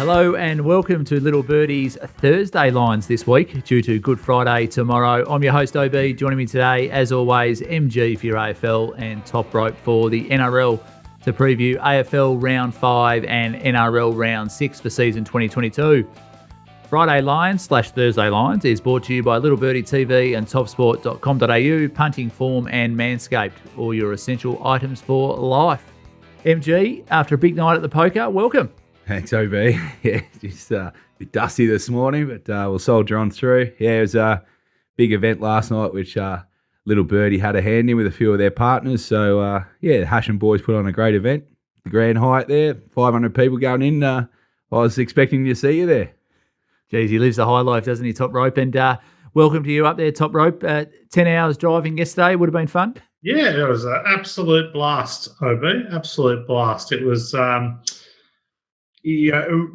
Hello and welcome to Little Birdie's Thursday lines this week due to Good Friday tomorrow. I'm your host OB. Joining me today, as always, MG for your AFL and Toprope for the NRL to preview AFL Round 5 and NRL Round 6 for season 2022. Friday Lines / Thursday Lines is brought to you by Little Birdie TV and topsport.com.au, Punting Form and Manscaped, all your essential items for life. MG, after a big night at the poker, welcome. Thanks, OB. Yeah, just a bit dusty this morning, but we'll soldier on through. Yeah, it was a big event last night, which Little Birdie had a hand in with a few of their partners. So, the Hash and boys put on a great event. The Grand Hyatt there, 500 people going in. I was expecting to see you there. Geez, he lives the high life, doesn't he, Toprope? And welcome to you up there, Toprope. 10 hours driving yesterday would have been fun. Yeah, it was an absolute blast, OB. Absolute blast. It was...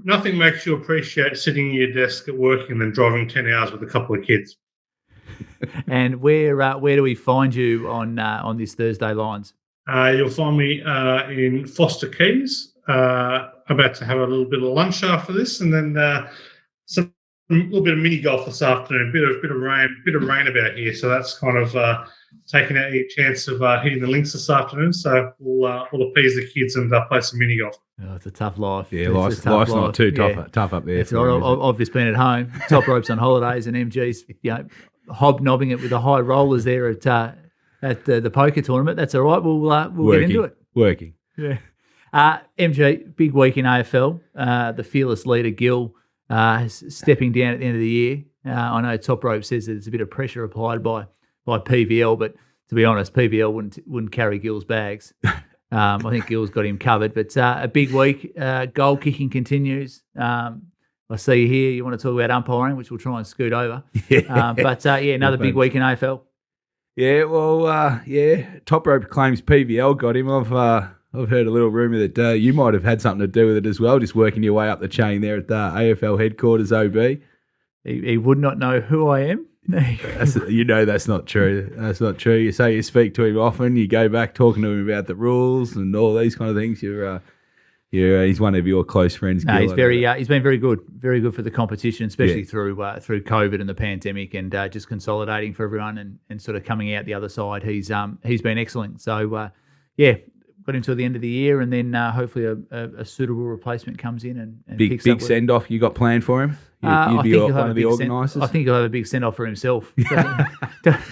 nothing makes you appreciate sitting at your desk at work and then driving 10 hours with a couple of kids. And where do we find you on this Thursday lines? You'll find me in Foster Keys, about to have a little bit of lunch after this, and then a little bit of mini golf this afternoon. Bit of rain about here, so that's kind of taking out your chance of hitting the links this afternoon. So we'll appease the kids and play some mini golf. Oh, it's a tough life. Yeah, life's not too tough up there. It's right. I've just been at home. Toprope's on holidays, and MG's hobnobbing it with the high rollers there at the poker tournament. That's all right. We'll get into it. Working. Yeah. MG, big week in AFL. The fearless leader Gill stepping down at the end of the year. I know Toprope says that there's a bit of pressure applied by PVL, but to be honest, PVL wouldn't carry Gill's bags. I think Gill's got him covered, but a big week. Goal kicking continues. I see you here. You want to talk about umpiring, which we'll try and scoot over. Another big week in AFL. Yeah, well, Toprope claims PVL got him. I've heard a little rumour that you might have had something to do with it as well, just working your way up the chain there at the AFL headquarters, OB. He would not know who I am. That's not true. That's not true. You say you speak to him often. You go back talking to him about the rules and all these kind of things. He's one of your close friends. No, he's been very good for the competition, especially through COVID and the pandemic, and just consolidating for everyone and sort of coming out the other side. He's been excellent. So got him till the end of the year, and then hopefully a suitable replacement comes in and big send off you got planned for him. You'd be one of the organisers. I think he'll have a big send off for himself.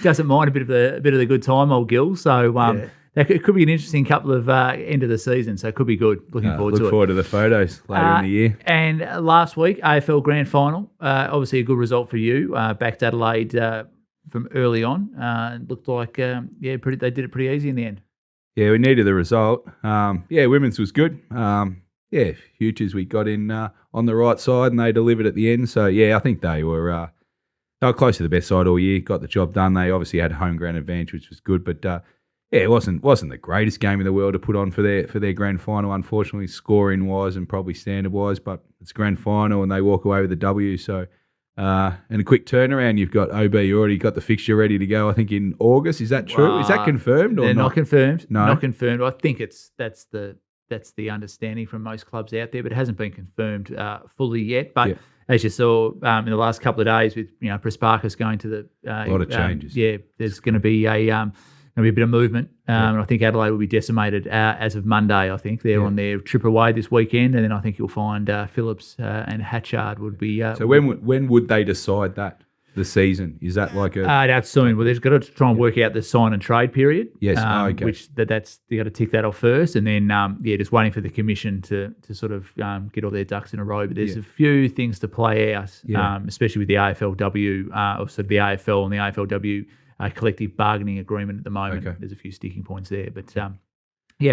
Doesn't mind a bit of the good time, old Gill. So it could be an interesting couple of end of the season. So it could be good. Looking forward to it. Look forward to the photos later in the year. And last week, AFL Grand Final. Obviously a good result for you. Back to Adelaide from early on. Looked like they did it pretty easy in the end. Yeah, we needed the result. Women's was good. Futures we got in on the right side and they delivered at the end. So, I think they were close to the best side all year, got the job done. They obviously had home ground advantage, which was good. But, it wasn't the greatest game in the world to put on for their grand final, unfortunately, scoring-wise and probably standard-wise. But it's grand final and they walk away with a W. So, and a quick turnaround. You've got OB. You already got the fixture ready to go. I think in August. Is that true? Is that confirmed or they're not? Not confirmed. No, not confirmed. I think that's the understanding from most clubs out there, but it hasn't been confirmed fully yet. But as you saw in the last couple of days, with Prasparkas going to the a lot of changes. There's going to be a bit of movement. And I think Adelaide will be decimated as of Monday. I think they're on their trip away this weekend, and then I think you'll find Phillips and Hatchard would be. So when would they decide that? The season, is that like a? That's soon. Well, they've got to try and work out the sign and trade period. Yes, okay. Which that's they got to tick that off first, and then just waiting for the commission to sort of get all their ducks in a row. But there's a few things to play out, especially with the AFLW, or sort of the AFL and the AFLW collective bargaining agreement at the moment. Okay. There's a few sticking points there, but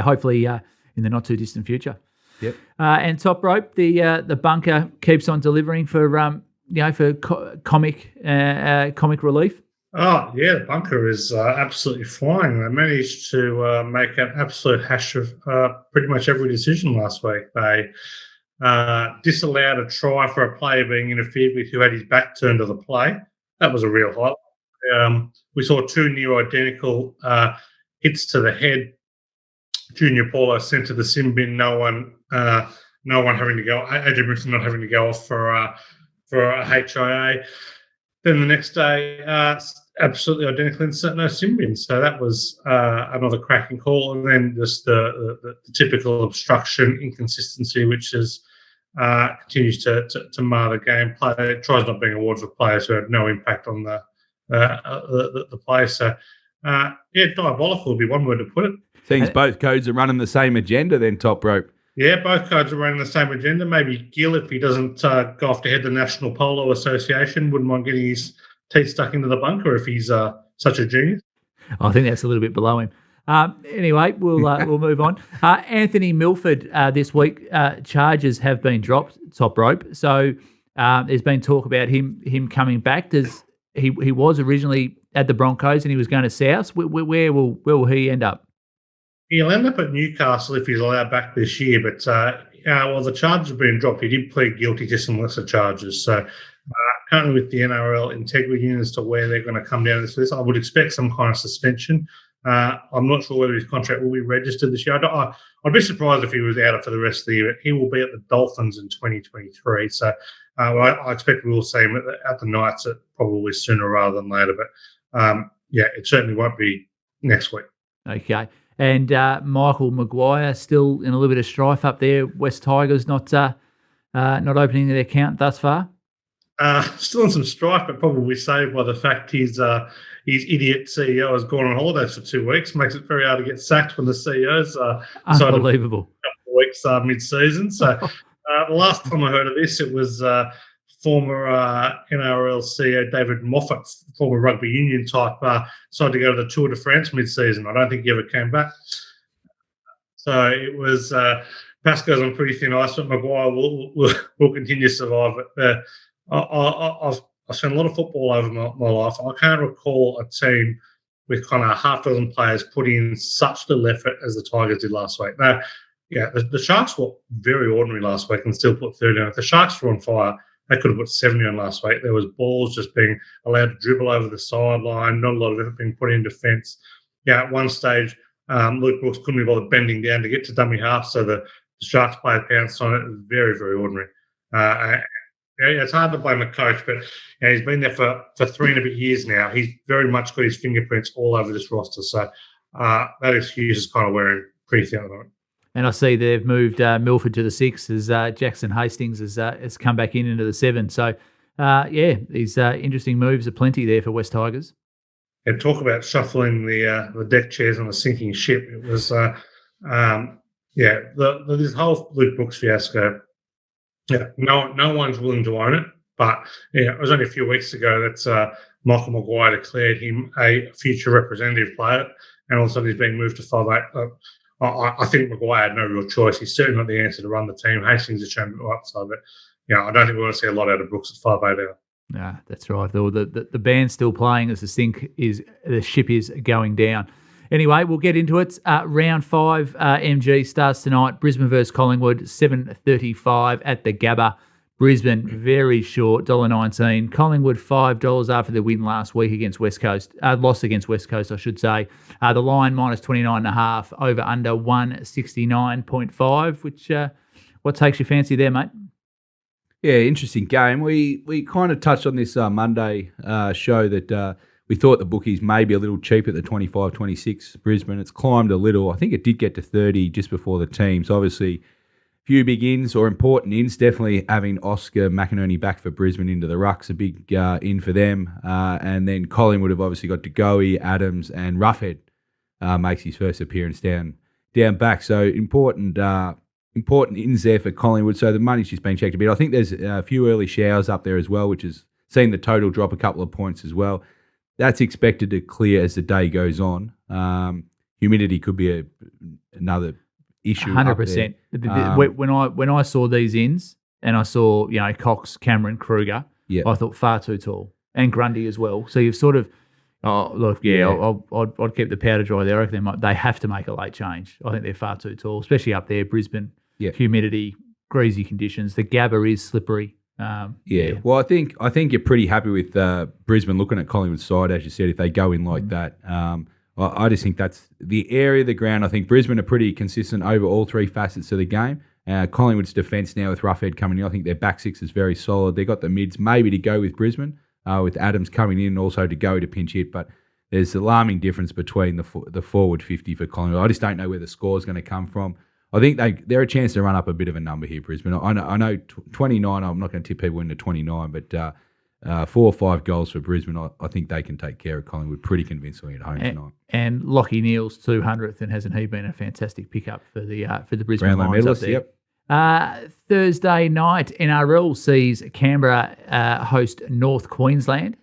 hopefully in the not too distant future. Yep. And Toprope, the bunker keeps on delivering for comic relief. Oh, yeah, the bunker is absolutely flying. They managed to make an absolute hash of pretty much every decision last week. They disallowed a try for a player being interfered with who had his back turned to the play. That was a real highlight. We saw two near identical hits to the head. Junior Paulo sent to the sin bin. No no one having to go, Adrian Brisbane not having to go off for a HIA. Then the next day, absolutely identical insert, no sin bin. So that was another cracking call. And then just the typical obstruction, inconsistency, which is continues to mar the game. It tries not being awarded for players who had no impact on the play. So, diabolical would be one word to put it. Seems both codes are running the same agenda then, Toprope. Yeah, both codes are running the same agenda. Maybe Gill, if he doesn't go off to head the National Polo Association, wouldn't mind getting his teeth stuck into the bunker if he's such a genius. I think that's a little bit below him. Anyway, we'll move on. Anthony Milford this week, charges have been dropped, Toprope. So there's been talk about him coming back. He was originally at the Broncos and he was going to South. Where will he end up? He'll end up at Newcastle if he's allowed back this year, but the charges have been dropped. He did plead guilty to some lesser charges. So currently with the NRL integrity as to where they're going to come down this list, I would expect some kind of suspension. I'm not sure whether his contract will be registered this year. I'd be surprised if he was out for the rest of the year. He will be at the Dolphins in 2023. So I expect we will see him at the Knights probably sooner rather than later. But it certainly won't be next week. Okay. And Michael Maguire still in a little bit of strife up there. West Tigers not opening their account thus far. Still in some strife, but probably saved by the fact his idiot CEO has gone on holidays for 2 weeks. Makes it very hard to get sacked when the CEO's unbelievable. A couple of weeks mid-season. So the last time I heard of this, it was former NRL CEO David Moffat, former rugby union type, decided to go to the Tour de France mid-season. I don't think he ever came back. So it was Pasco's on pretty thin ice, but Maguire will continue to survive it. I've spent a lot of football over my life. I can't recall a team with kind of half dozen players putting in such little effort as the Tigers did last week. Now, the Sharks were very ordinary last week and still put 30 on. If the Sharks were on fire, they could have put 70 on last week. There was balls just being allowed to dribble over the sideline, not a lot of effort being put in defence. At one stage, Luke Brooks couldn't be bothered bending down to get to dummy half, so the Sharks player pounced on it. It was very, very ordinary. It's hard to blame a coach, but he's been there for 3 and a bit years now. He's very much got his fingerprints all over this roster. So that excuse is kind of wearing pretty thin at the moment. And I see they've moved Milford to the 6 as Jackson Hastings has come back into the 7. So, these interesting moves are plenty there for West Tigers. And talk about shuffling the deck chairs on a sinking ship. It was, this whole Luke Brooks fiasco. Yeah, no one's willing to own it. But it was only a few weeks ago that Michael Maguire declared him a future representative player, and all of a sudden he's being moved to 5'8". I think Maguire had no real choice. He's certainly not the answer to run the team. Hastings has shown no upside, but I don't think we're going to see a lot out of Brooks at 5'8" either. Nah, that's right. The band's still playing as the ship is going down. Anyway, we'll get into it. Round 5 MG starts tonight. Brisbane versus Collingwood, 7:35 at the Gabba. Brisbane, very short, $1.19. Collingwood, $5 after the win last week against West Coast. Loss against West Coast, I should say. The line minus 29.5, over under 169.5, which what takes your fancy there, mate? Yeah, interesting game. We kind of touched on this Monday show that we thought the bookies may be a little cheap at the 25-26 Brisbane. It's climbed a little. I think it did get to 30 just before the teams. Obviously, few big ins or important ins. Definitely having Oscar McInerney back for Brisbane into the ruck's a big in for them. And then Collingwood have obviously got DeGoey, Adams, and Roughhead makes his first appearance down back. So important ins there for Collingwood. So the money's just been checked a bit. I think there's a few early showers up there as well, which has seen the total drop a couple of points as well. That's expected to clear as the day goes on. Humidity could be another issue. 100%. When I saw these ins and I saw Cox, Cameron, Kruger, I thought far too tall, and Grundy as well. So you've sort of I'd keep the powder dry there. I reckon they have to make a late change. I think they're far too tall, especially up there, Brisbane. Yeah. Humidity, greasy conditions. The Gabba is slippery. Well, I think you're pretty happy with Brisbane looking at Collingwood's side, as you said, if they go in like that. I just think that's the area of the ground. I think Brisbane are pretty consistent over all three facets of the game, Collingwood's defence now with Roughhead coming in, I think their back six is very solid. They've got the mids maybe to go with Brisbane, with Adams coming in also to go to pinch hit, but there's alarming difference between the forward 50 for Collingwood. I just don't know where the score is going to come from. I think they're a chance to run up a bit of a number here, Brisbane. I know 29, I'm not going to tip people into 29, but 4 or 5 goals for Brisbane, I think they can take care of Collingwood pretty convincingly at home tonight. And Lockie Neal's 200th, and hasn't he been a fantastic pickup for the Brisbane Brownlow Lions medalist, up there? yep. Thursday night, NRL sees Canberra host North Queensland.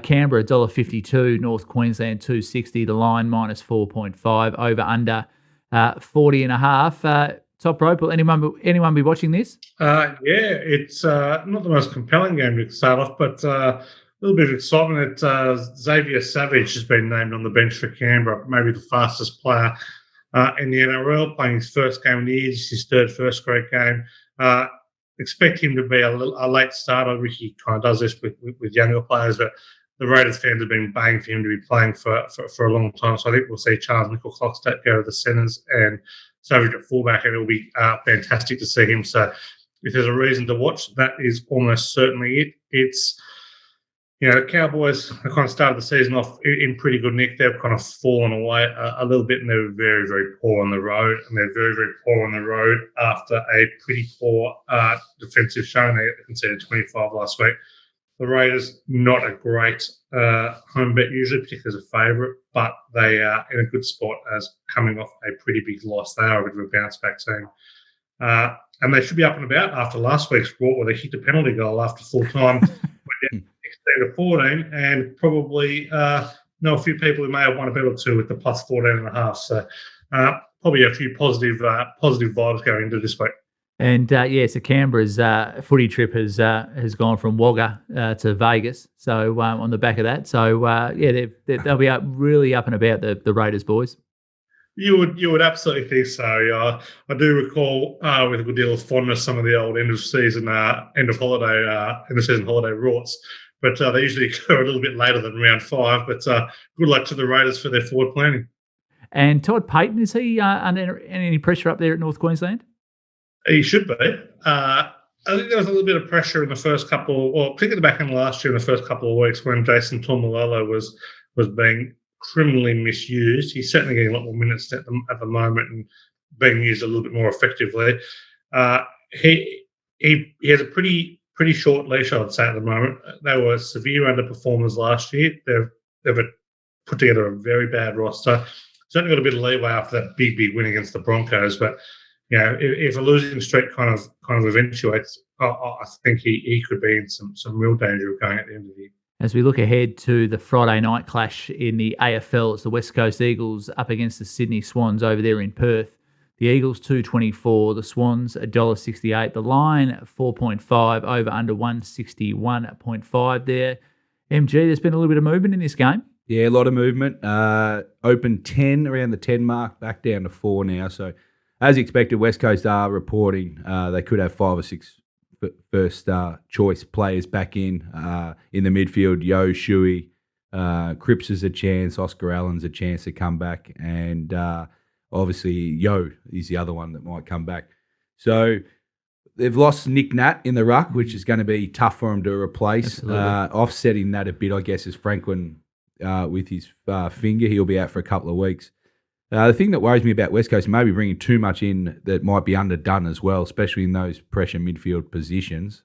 Canberra $1.52, North Queensland $2.60. The line minus 4.5, over under 40.5. Toprope, will anyone be watching this? It's not the most compelling game to start off, but a little bit of excitement that Xavier Savage has been named on the bench for Canberra, maybe the fastest player in the NRL, playing his first game of the year, his third first grade game. Expect him to be a late starter. Ricky kind of does this with younger players, but the Raiders fans have been baying for him to be playing for a long time. So I think we'll see Charles Nickel-Clockstadt go to the centres and Savage at fullback, and it'll be fantastic to see him. So if there's a reason to watch, that is almost certainly it. It's, the Cowboys have kind of started the season off in pretty good nick. They've kind of fallen away a little bit, and they're very, very poor on the road. And they're very, very poor on the road after a pretty poor defensive showing. They conceded 25 last week. The Raiders, not a great home bet usually, particularly as a favourite, but they are in a good spot as coming off a pretty big loss. They are a bit of a bounce-back team. And they should be up and about after last week's draw where they hit the penalty goal after full time, went down 16-14, and probably know a few people who may have won a bet or two with the plus 14.5. So probably a few positive vibes going into this week. And so Canberra's footy trip has gone from Wagga to Vegas. So on the back of that, they'll be really up and about the Raiders boys. You would absolutely think so. I do recall with a good deal of fondness some of the old end of season holiday rorts, but they usually go a little bit later than round 5. But good luck to the Raiders for their forward planning. And Todd Payton, is he under any pressure up there at North Queensland? He should be. I think there was a little bit of pressure in the first couple, or particularly the back end last year in the first couple of weeks when Jason Taumalolo was being criminally misused. He's certainly getting a lot more minutes at the moment and being used a little bit more effectively. He has a pretty short leash, I would say, at the moment. They were severe underperformers last year. They've put together a very bad roster. Certainly got a bit of leeway after that big win against the Broncos, but if a losing streak kind of eventuates, I think he could be in some real danger of going at the end of the year. As we look ahead to the Friday night clash in the AFL, it's the West Coast Eagles up against the Sydney Swans over there in Perth. The Eagles $2.24, the Swans $1.68. The line 4.5, over under 161.5 there. MG, there's been a little bit of movement in this game. Yeah, a lot of movement. Open 10, around the 10 mark, back down to 4 now. So as expected, West Coast are reporting they could have 5 or 6 first choice players back in the midfield. Yo, Shuey, Cripps is a chance. Oscar Allen's a chance to come back. And obviously Yo is the other one that might come back. So they've lost Nick Nat in the ruck, which is going to be tough for him to replace. Offsetting that a bit, I guess, is Franklin with his finger. He'll be out for a couple of weeks. The thing that worries me about West Coast, maybe bringing too much in that might be underdone as well, especially in those pressure midfield positions.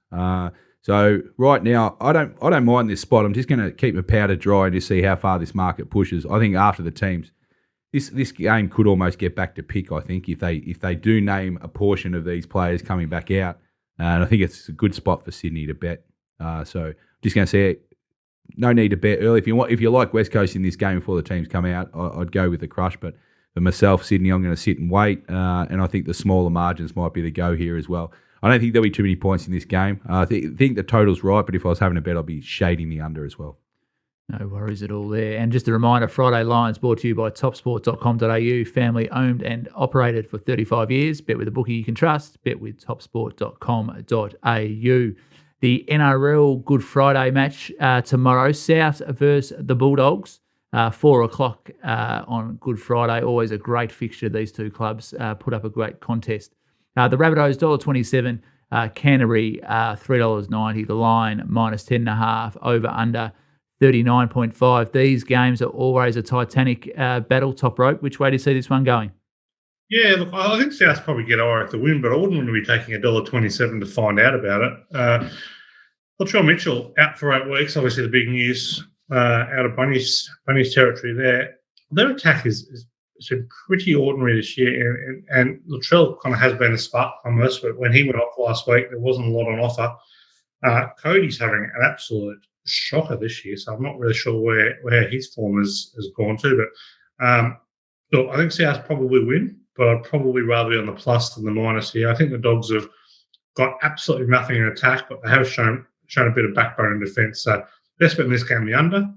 So right now, I don't mind this spot. I'm just going to keep my powder dry and just see how far this market pushes. I think after the teams, this game could almost get back to pick. I think if they do name a portion of these players coming back out, and I think it's a good spot for Sydney to bet. So just going to say, no need to bet early. If you like West Coast in this game before the teams come out, I'd go with the crush, but. For myself, Sydney, I'm going to sit and wait, and I think the smaller margins might be the go here as well. I don't think there'll be too many points in this game. I think the total's right, but if I was having a bet, I'd be shading the under as well. No worries at all there. And just a reminder, Friday Lions brought to you by topsport.com.au, family owned and operated for 35 years. Bet with a bookie you can trust. Bet with topsport.com.au. The NRL Good Friday match tomorrow, South versus the Bulldogs. 4 o'clock on Good Friday. Always a great fixture. These two clubs put up a great contest The Rabbitohs, $1.27. Canterbury, $3.90. The line, -10.5. Over under 39.5. These games are always a titanic battle, top rope. Which way do you see this one going? Yeah, look, I think Souths probably get Ira at the win, but I wouldn't want to be taking $1.27 to find out about it. Latrell Mitchell out for 8 weeks. Obviously, the big news out of Bunny's territory there. Their attack is been pretty ordinary this year, and Latrell kind of has been a spark on most of it. When he went off last week, there wasn't a lot on offer. Cody's having an absolute shocker this year, so I'm not really sure where his form has gone to. But look, I think South probably win, but I'd probably rather be on the plus than the minus here. I think the Dogs have got absolutely nothing in attack, but they have shown a bit of backbone in defence. So best bet in this game, the under.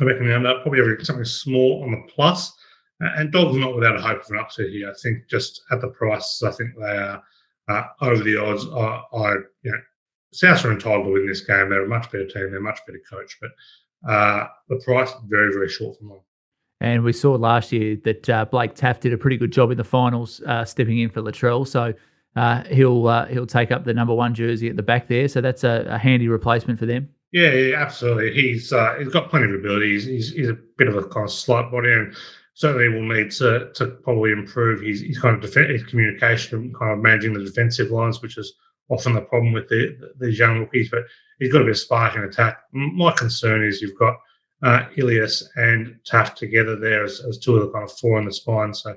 I reckon the under, probably having something small on the plus. And Dogs not without a hope of an upset here. I think just at the prices, I think they are over the odds. Souths are entitled to win this game. They're a much better team. They're a much better coach. But the price, very, very short from them. And we saw last year that Blake Taft did a pretty good job in the finals, stepping in for Latrell. So he'll take up the number 1 jersey at the back there. So that's a handy replacement for them. Yeah, absolutely. He's got plenty of ability. He's a bit of a kind of slight body, and certainly will need to probably improve his kind of his communication, kind of managing the defensive lines, which is often the problem with these young rookies. But he's got a bit of spark in attack. My concern is you've got Ilias and Taft together there as two of the kind of 4 in the spine. So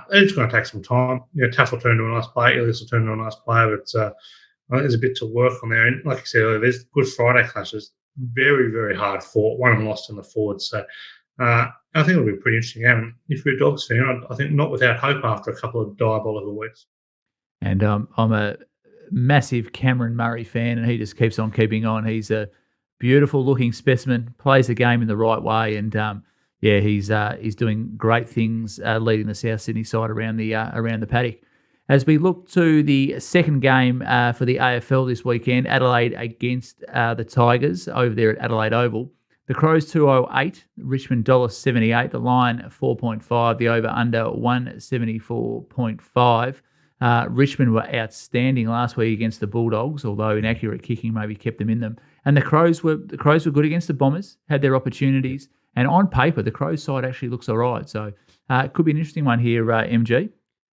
it's going to take some time. Taft will turn into a nice player. Ilias will turn into a nice player, but there's a bit to work on there. And like I said earlier, there's Good Friday clashes. Very, very hard fought. One of them lost in the forwards. So I think it'll be a pretty interesting game. If you're a Dogs fan, I think not without hope after a couple of diabolical weeks. And I'm a massive Cameron Murray fan, and he just keeps on keeping on. He's a beautiful-looking specimen, plays the game in the right way, and he's doing great things, leading the South Sydney side around the paddock. As we look to the second game for the AFL this weekend, Adelaide against the Tigers over there at Adelaide Oval. The Crows $2.08, Richmond $1.78, the line 4.5, the over/under 174.5. Richmond were outstanding last week against the Bulldogs, although inaccurate kicking maybe kept them in them. And the Crows were good against the Bombers, had their opportunities, and on paper the Crows side actually looks all right. So it could be an interesting one here, MG.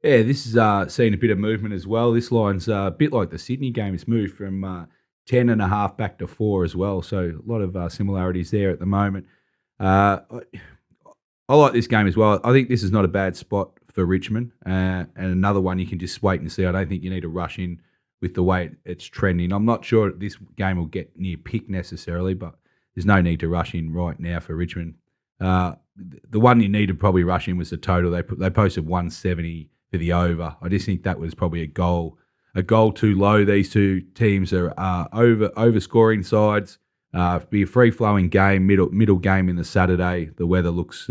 Yeah, this is seeing a bit of movement as well. This line's a bit like the Sydney game. It's moved from 10.5 back to 4 as well. So a lot of similarities there at the moment. I like this game as well. I think this is not a bad spot for Richmond, and another one you can just wait and see. I don't think you need to rush in with the way it's trending. I'm not sure this game will get near pick necessarily, but there's no need to rush in right now for Richmond. The one you need to probably rush in was the total. They posted 170 for the over. I just think that was probably a goal too low. These two teams are overscoring sides. Be a free-flowing game, middle game in the Saturday. The weather looks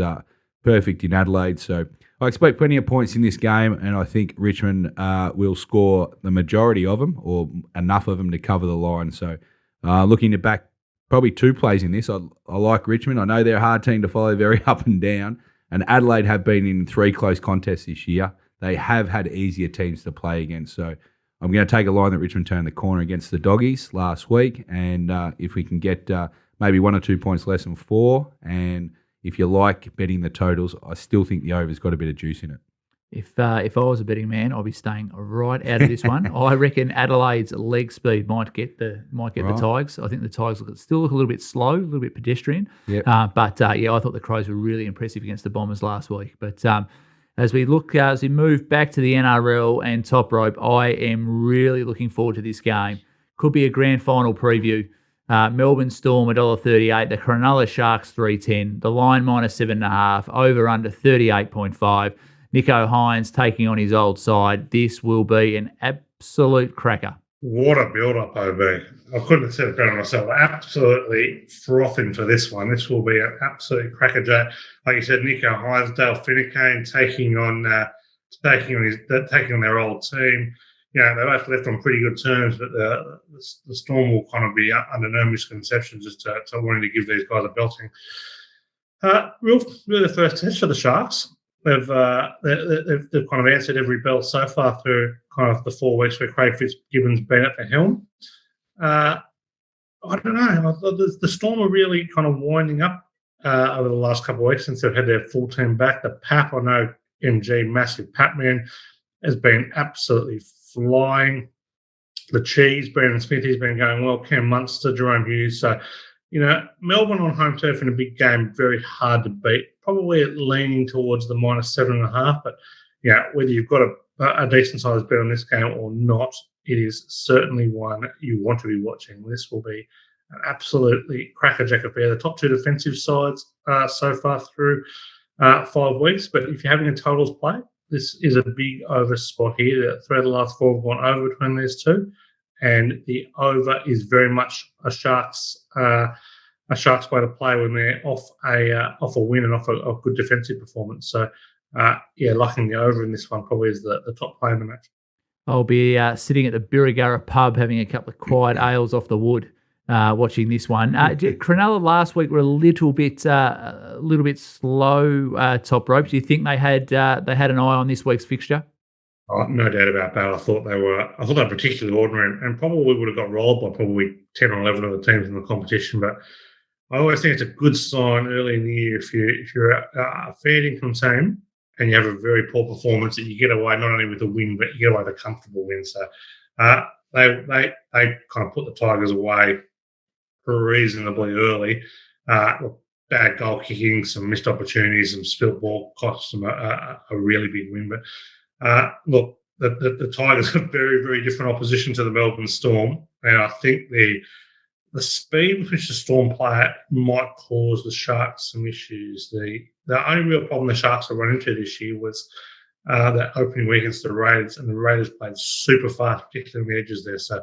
perfect in Adelaide, so I expect plenty of points in this game, and I think Richmond will score the majority of them, or enough of them to cover the line. So looking to back probably 2 plays in this. I like Richmond. I know they're a hard team to follow, very up and down, and Adelaide have been in 3 close contests this year. They have had easier teams to play against, so I'm going to take a line that Richmond turned the corner against the Doggies last week, and if we can get maybe 1 or 2 points less than 4, and if you like betting the totals, I still think the over's got a bit of juice in it. If I was a betting man, I'd be staying right out of this one. I reckon Adelaide's leg speed might get the Tigers. I think the Tigers still look a little bit slow, a little bit pedestrian. Yep. But I thought the Crows were really impressive against the Bombers last week. But as we move back to the NRL and Top Rope, I am really looking forward to this game. Could be a grand final preview. Melbourne Storm $1.38, the Cronulla Sharks $3.10, the line -7.5, over under 38.5. Nico Hines taking on his old side. This will be an absolute cracker. What a build-up, OB. I couldn't have said it better myself. Absolutely frothing for this one. This will be an absolute cracker. Like you said, Nico Hines, Dale Finucane taking on their old team. They both left on pretty good terms, but the Storm will kind of be under no misconceptions as to wanting to give these guys a belting. Really the first test for the Sharks. they've kind of answered every bell so far through kind of the 4 weeks where Craig Fitzgibbon's been at the helm. I don't know. The Storm are really kind of winding up over the last couple of weeks since they've had their full team back. The Pap, I know MG, massive Pap man, has been absolutely flying. The Cheese, Brandon Smith, he's been going well. Cam Munster, Jerome Hughes. So, Melbourne on home turf in a big game, very hard to beat. Probably leaning towards the -7.5. But, whether you've got a decent-sized bet on this game or not, it is certainly one you want to be watching. This will be an absolutely crackerjack affair. The top 2 defensive sides so far through 5 weeks. But if you're having a totals play, this is a big over spot here. The 3 of the last 4 have gone over between these two. And the over is very much a Sharks way to play when they're off a win and off a good defensive performance. So, liking the over in this one probably is the top play in the match. I'll be sitting at the Birregurra pub having a couple of quiet ales off the wood, watching this one. Cronulla last week were a little bit slow. Top rope. Do you think they had an eye on this week's fixture? Oh, no doubt about that. I thought they were particularly ordinary and probably would have got rolled by probably 10 or 11 of the teams in the competition. But I always think it's a good sign early in the year if you're a fair income team and you have a very poor performance that you get away not only with a win but you get away with a comfortable win. So they kind of put the Tigers away reasonably early. Bad goal kicking, some missed opportunities, some spilt ball cost them a really big win. But look, the Tigers are very, very different opposition to the Melbourne Storm, and I think the speed with which the Storm play it might cause the Sharks some issues. The only real problem the Sharks have run into this year was that opening week against the Raiders, and the Raiders played super fast, particularly on the edges there. So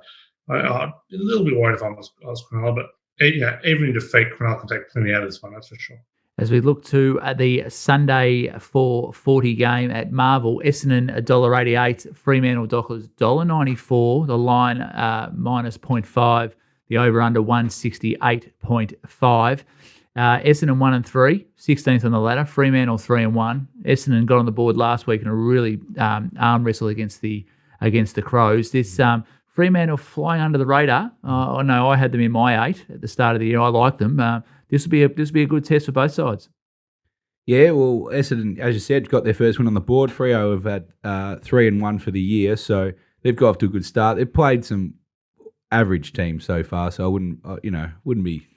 I'm a little bit worried if I was Cronulla, but even in defeat, Cronulla can take plenty out of this one, that's for sure. As we look to the Sunday 4:40 game at Marvel, Essendon $1.88, Fremantle Dockers $1.94, the line minus 0.5, the over-under 168.5. Essendon 1-3, 16th on the ladder. Fremantle 3-1. Essendon got on the board last week in a really arm wrestle against the Crows. This Fremantle flying under the radar. I know I had them in my 8 at the start of the year. I like them. This will be a good test for both sides. Yeah, well, Essendon, as you said, got their first win on the board. Freo have had 3-1 for the year, so they've got off to a good start. They've played some average teams so far, so I wouldn't be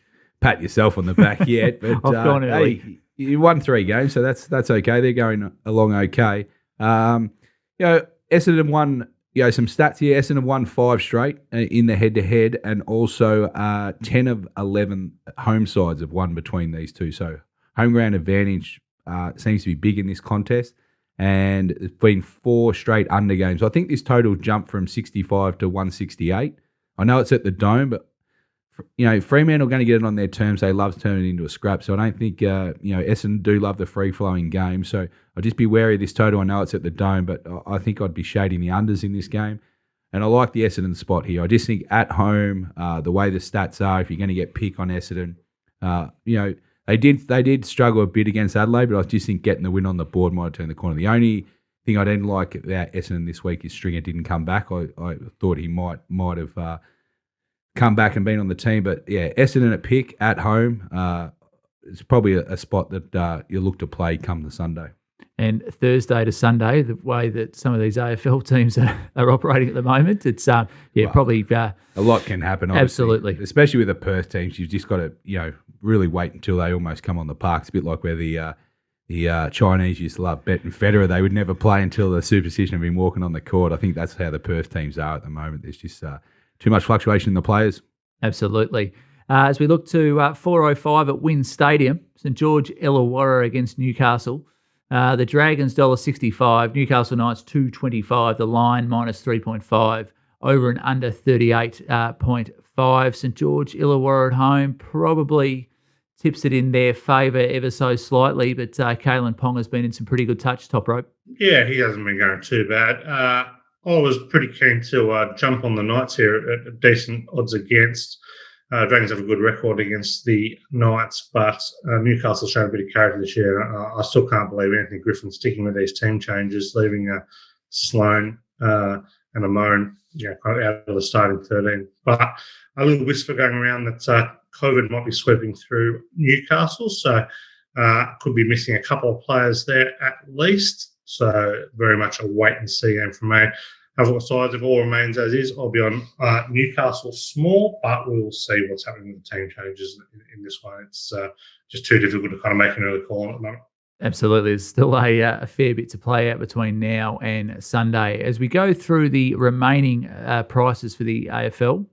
pat yourself on the back yet. But I've gone early. Hey, you won 3 games, so that's okay. They're going along okay. Essendon won. Some stats here. Essendon won 5 straight in the head-to-head, and also 10 of 11 home sides have won between these two. So home ground advantage seems to be big in this contest, and it's been 4 straight under games. I think this total jumped from 65 to 168. I know it's at the Dome, but Fremantle are going to get it on their terms. They love turning it into a scrap, so I don't think Essendon do love the free-flowing game. So I'll just be wary of this total. I know it's at the Dome, but I think I'd be shading the unders in this game. And I like the Essendon spot here. I just think at home, the way the stats are, if you're going to get pick on Essendon, they did struggle a bit against Adelaide, but I just think getting the win on the board might turn the corner. The only thing I didn't like about Essendon this week is Stringer didn't come back. I thought he might have come back and been on the team, but yeah, Essendon at pick at home. It's probably a spot that you look to play come the Sunday. And Thursday to Sunday, the way that some of these AFL teams are operating at the moment, it's probably a lot can happen. Obviously. Absolutely, especially with the Perth teams, you've just got to really wait until they almost come on the park. It's a bit like where the Chinese used to love betting Federer. They would never play until the superstition had been walking on the court. I think that's how the Perth teams are at the moment. There's just too much fluctuation in the players. Absolutely. As we look to 4:05 at Wynn Stadium, St George-Illawarra against Newcastle. The Dragons $1.65, Newcastle Knights $2.25, the line minus 3.5, over and under 38.5. St George-Illawarra at home probably tips it in their favour ever so slightly, but Kalen Pong has been in some pretty good touch, top rope. Yeah, he hasn't been going too bad. I was pretty keen to jump on the Knights here at decent odds against. Dragons have a good record against the Knights, but Newcastle showed a bit of character this year. I still can't believe Anthony Griffin sticking with these team changes, leaving Sloan and Amon kind of out of the starting 13. But a little whisper going around that COVID might be sweeping through Newcastle, so could be missing a couple of players there at least. So very much a wait-and-see game from me. Other sides, if all remains as is, I'll be on Newcastle small, but we'll see what's happening with the team changes in this one. It's just too difficult to kind of make an early call at the moment. Absolutely. There's still a fair bit to play out between now and Sunday. As we go through the remaining prices for the AFL,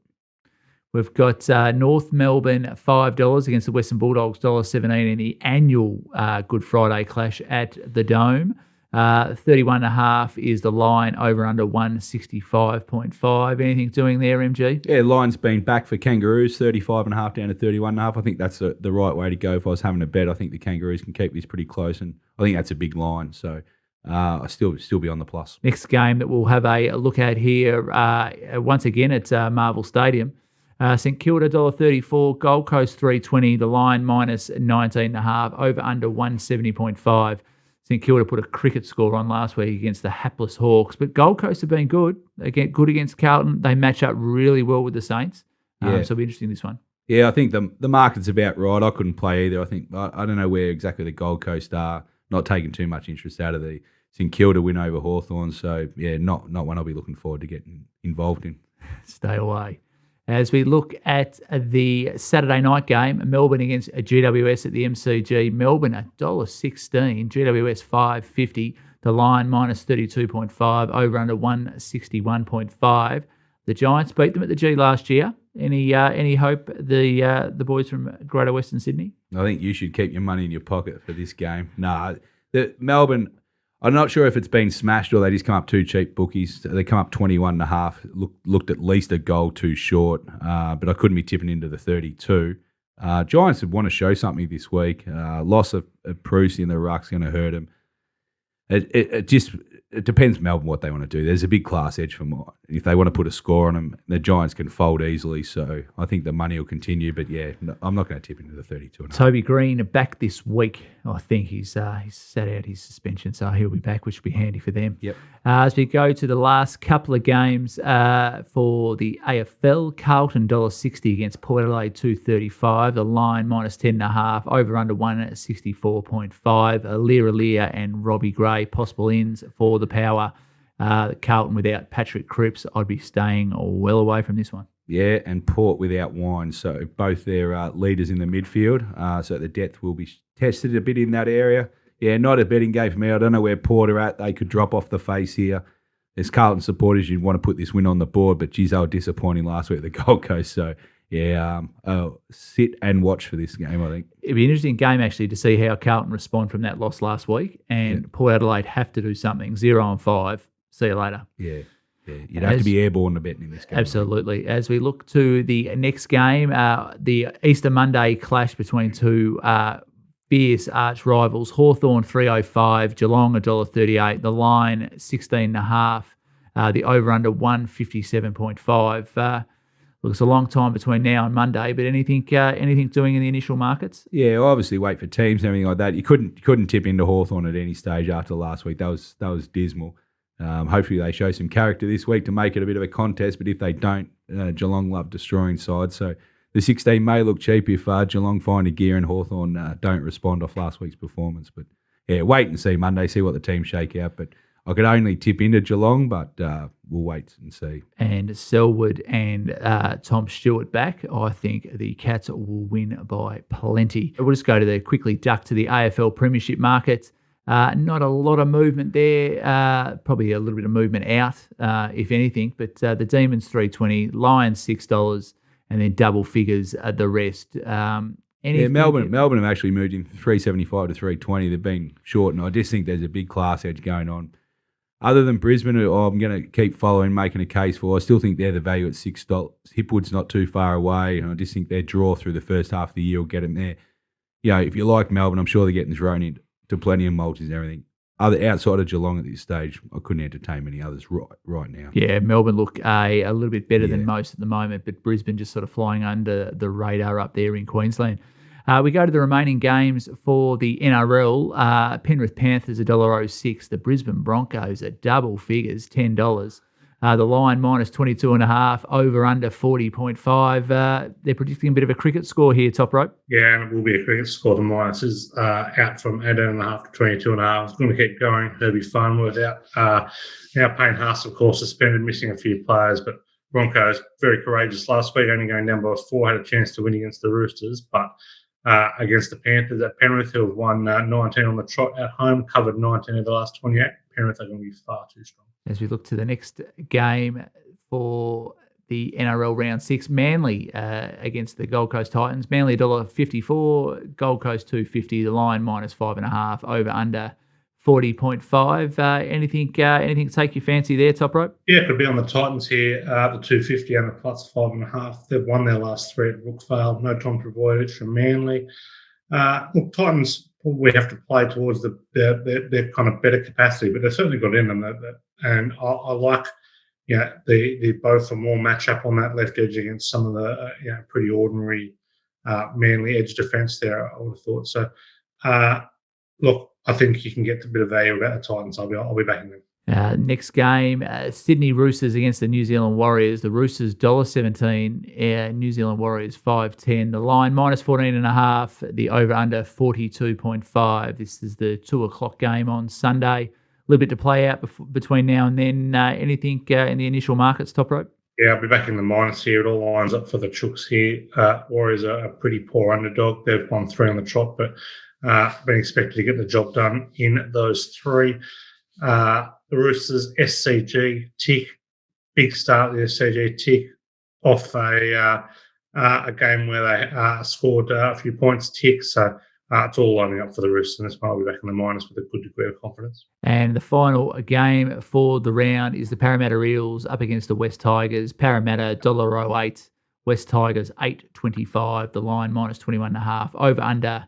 we've got North Melbourne $5 against the Western Bulldogs $1.17 in the annual Good Friday clash at the Dome. 31.5 is the line, over under 165.5. Anything doing there, MG? Yeah, line's been back for Kangaroos, 35.5 down to 31.5. I think that's the right way to go. If I was having a bet, I think the Kangaroos can keep this pretty close, and I think that's a big line. So I still be on the plus. Next game that we'll have a look at here, once again at Marvel Stadium. St Kilda $1.34, Gold Coast $3.20, the line minus 19.5, over under 170.5. St Kilda put a cricket score on last week against the hapless Hawks, but Gold Coast have been good. Again, good against Carlton. They match up really well with the Saints. So it'll be interesting, this one. Yeah, I think the market's about right. I couldn't play either. I think I don't know where exactly the Gold Coast are. Not taking too much interest out of the St Kilda win over Hawthorn. So yeah, not one I'll be looking forward to getting involved in. Stay away. As we look at the Saturday night game, Melbourne against GWS at the MCG. Melbourne $1.16, GWS $5.50. The line minus 32.5, over under 161.5. The Giants beat them at the G last year. Any hope the boys from Greater Western Sydney? I think you should keep your money in your pocket for this game. No, the Melbourne, I'm not sure if it's been smashed or they just come up too cheap bookies. They come up 21.5. Looked at least a goal too short, but I couldn't be tipping into the 32. Giants would want to show something this week. Loss of Bruce in the ruck's going to hurt them. It depends Melbourne what they want to do. There's a big class edge for more. If they want to put a score on them, the Giants can fold easily. So I think the money will continue. But yeah, I'm not going to tip into the 32. Toby Green back this week. I think he's sat out his suspension, so he'll be back, which will be handy for them. Yep. As we go to the last couple of games for the AFL, Carlton $1.60 against Port Adelaide $2.35. The line minus 10.5, over under 164.5. Lear and Robbie Gray possible ins for the Power. Carlton without Patrick Cripps, I'd be staying well away from this one. Yeah, and Port without Wine. So both their leaders in the midfield. So the depth will be tested a bit in that area. Yeah, not a betting game for me. I don't know where Port are at. They could drop off the face here. As Carlton supporters, you'd want to put this win on the board, but geez, they were disappointing last week at the Gold Coast. So yeah, sit and watch for this game, I think. It'd be an interesting game, actually, to see how Carlton respond from that loss last week. And Port Adelaide have to do something. 0-5. See you later. Yeah. You'd have to be airborne to bet in this game. Absolutely. As we look to the next game, the Easter Monday clash between two fierce arch rivals, Hawthorn $3.05, Geelong $1.38, the line 16.5, the over-under 157.5. Look, it's a long time between now and Monday, but anything doing in the initial markets? Yeah, obviously wait for teams and everything like that. You couldn't tip into Hawthorn at any stage after last week. That was dismal. Hopefully they show some character this week to make it a bit of a contest, but if they don't, Geelong love destroying sides. So the 16 may look cheap if Geelong find a gear and Hawthorn don't respond off last week's performance. But yeah, wait and see Monday, see what the teams shake out. But I could only tip into Geelong, but we'll wait and see. And Selwood and Tom Stewart back. I think the Cats will win by plenty. We'll just go to quickly duck to the AFL Premiership Market. Not a lot of movement there, probably a little bit of movement out, if anything. But the Demons $3.20, Lions $6, and then double figures the rest. Melbourne have actually moved in $3.75 to $3.20. They've been short, and I just think there's a big class edge going on. Other than Brisbane, who I'm going to keep following, making a case for, I still think they're the value at $6. Hipwood's not too far away, and I just think their draw through the first half of the year will get them there. If you like Melbourne, I'm sure they're getting thrown into plenty of multis and everything. other outside of Geelong at this stage, I couldn't entertain many others right now. Yeah, Melbourne look a little bit better than most at the moment, but Brisbane just sort of flying under the radar up there in Queensland. We go to the remaining games for the NRL. Penrith Panthers $1.06. The Brisbane Broncos at double figures, $10. The line minus 22.5, over under 40.5. They're predicting a bit of a cricket score here, Toprope. Yeah, and it will be a cricket score. The minus is out from 18.5 to 22.5. It's going to keep going. It'll be fun without now Payne Haas, of course, suspended, missing a few players, but Broncos very courageous last week, only going down by 4, had a chance to win against the Roosters, but against the Panthers at Penrith, who have won 19 on the trot at home, covered 19 of the last 28. Penrith are going to be far too strong. As we look to the next game for the NRL Round 6, Manly against the Gold Coast Titans. Manly $1.54, Gold Coast $2.50, the line minus 5.5, over under 40.5. Anything take your fancy there, Toprope? Yeah, it could be on the Titans here, the 250 and the plus 5.5. They've won their last 3 at Brookvale. No Tom Trbojevic from Manly. Look, Titans probably have to play towards their kind of better capacity, but they've certainly got in them. And I like, the both are more match up on that left edge against some of the pretty ordinary Manly edge defence there, I would have thought. So, look, I think you can get a bit of value about the Titans. I'll be backing them. Next game, Sydney Roosters against the New Zealand Warriors. The Roosters $1.17, New Zealand Warriors $5.10. The line minus 14.5, the over-under 42.5. This is the 2:00 game on Sunday. A little bit to play out between now and then. Anything in the initial markets, Toprope? Yeah, I'll be backing the minus here. It all lines up for the Chooks here. Warriors are a pretty poor underdog. They've won 3 on the trot, but been expected to get the job done in those 3. The Roosters, SCG, tick. Big start, the SCG, tick. Off a game where they scored a few points, tick. So it's all lining up for the Roosters, and this one I'll be back in the minus with a good degree of confidence. And the final game for the round is the Parramatta Eels up against the West Tigers. Parramatta $1.08, West Tigers $8.25. The line minus 21.5, over under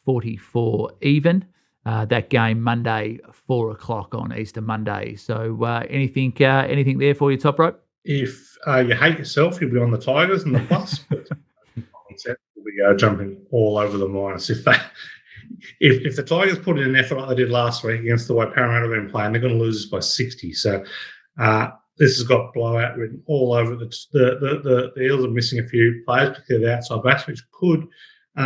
44 even. That game Monday, 4:00 on Easter Monday. So anything there for you, Toprope? If you hate yourself, you'll be on the Tigers and the plus. But we'll be jumping all over the minus. If the Tigers put in an effort like they did last week against the way Parramatta have been playing, they're going to lose this by 60. So this has got blowout written all over it. The Eels are missing a few players, particularly the outside backs, which could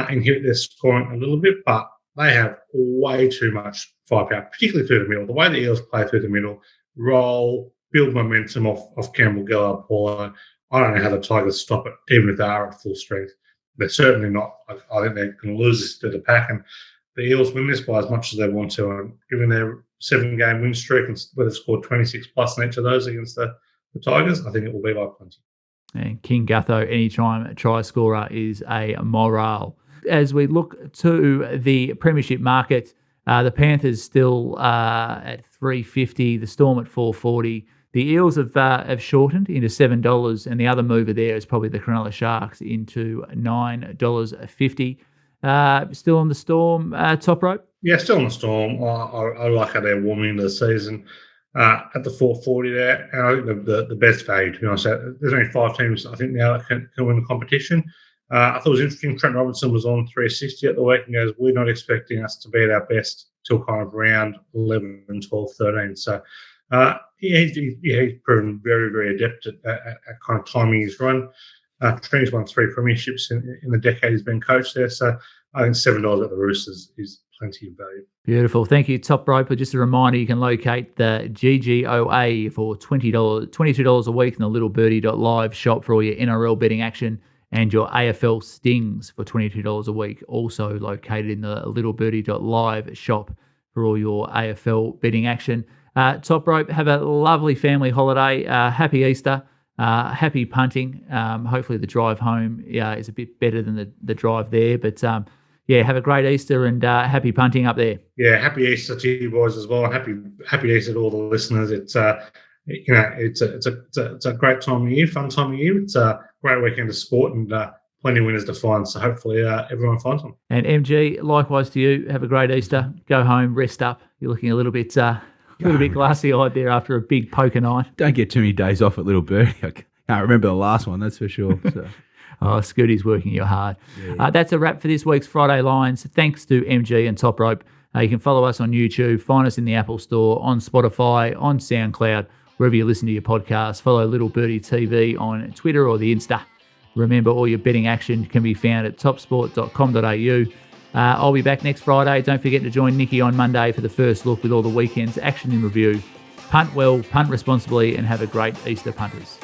inhibit their scoring a little bit, but they have way too much firepower, particularly through the middle. The way the Eels play through the middle, roll, build momentum off Campbell, Gillard, Paulo. I don't know how the Tigers stop it, even if they are at full strength. They're certainly not. I think they're going to lose this to the pack, and the Eels win this by as much as they want to. And given their 7-game win streak, and where they've scored 26 plus in each of those against the Tigers, I think it will be by plenty. And King Gutho, anytime a try scorer is a morale. As we look to the Premiership Market, the Panthers still at $3.50, the Storm at $4.40. The Eels have shortened into $7, and the other mover there is probably the Cronulla Sharks into $9.50. Still on the Storm, Toprope? Yeah, still on the Storm. I like how they're warming into the season at the $4.40 there, and I think the best value, to be honest. There's only 5 teams, I think, now that can win the competition. I thought it was interesting. Trent Robinson was on $3.60 at the week and goes, we're not expecting us to be at our best till kind of round 11 and 12, 13. So he's proven very, very adept at kind of timing his run. Trent's won 3 premierships in the decade he's been coached there. So I think $7 at the Roosters is plenty of value. Beautiful. Thank you, Toprope. Just a reminder, you can locate the GGOA for $22 a week in the littlebirdie.live shop for all your NRL betting action, and your AFL Stings for $22 a week, also located in the littlebirdie.live shop for all your AFL betting action. Toprope, have a lovely family holiday. Happy Easter. Happy punting. Hopefully the drive home is a bit better than the drive there. But have a great Easter and happy punting up there. Yeah, happy Easter to you boys as well. Happy Easter to all the listeners. It's a great time of year, fun time of year. It's a great weekend of sport, and plenty of winners to find. So hopefully everyone finds one. And MG, likewise to you. Have a great Easter. Go home, rest up. You're looking a little bit glassy-eyed there after a big poker night. Don't get too many days off at Little Birdie. I can't remember the last one, that's for sure. So. Oh, Scooty's working you hard. Yeah. That's a wrap for this week's Friday Lines. Thanks to MG and Toprope. You can follow us on YouTube, find us in the Apple Store, on Spotify, on SoundCloud, wherever you listen to your podcast. Follow Little Birdie TV on Twitter or the Insta. Remember, all your betting action can be found at topsport.com.au. I'll be back next Friday. Don't forget to join Nikki on Monday for the first look with all the weekend's action in review. Punt well, punt responsibly, and have a great Easter, punters.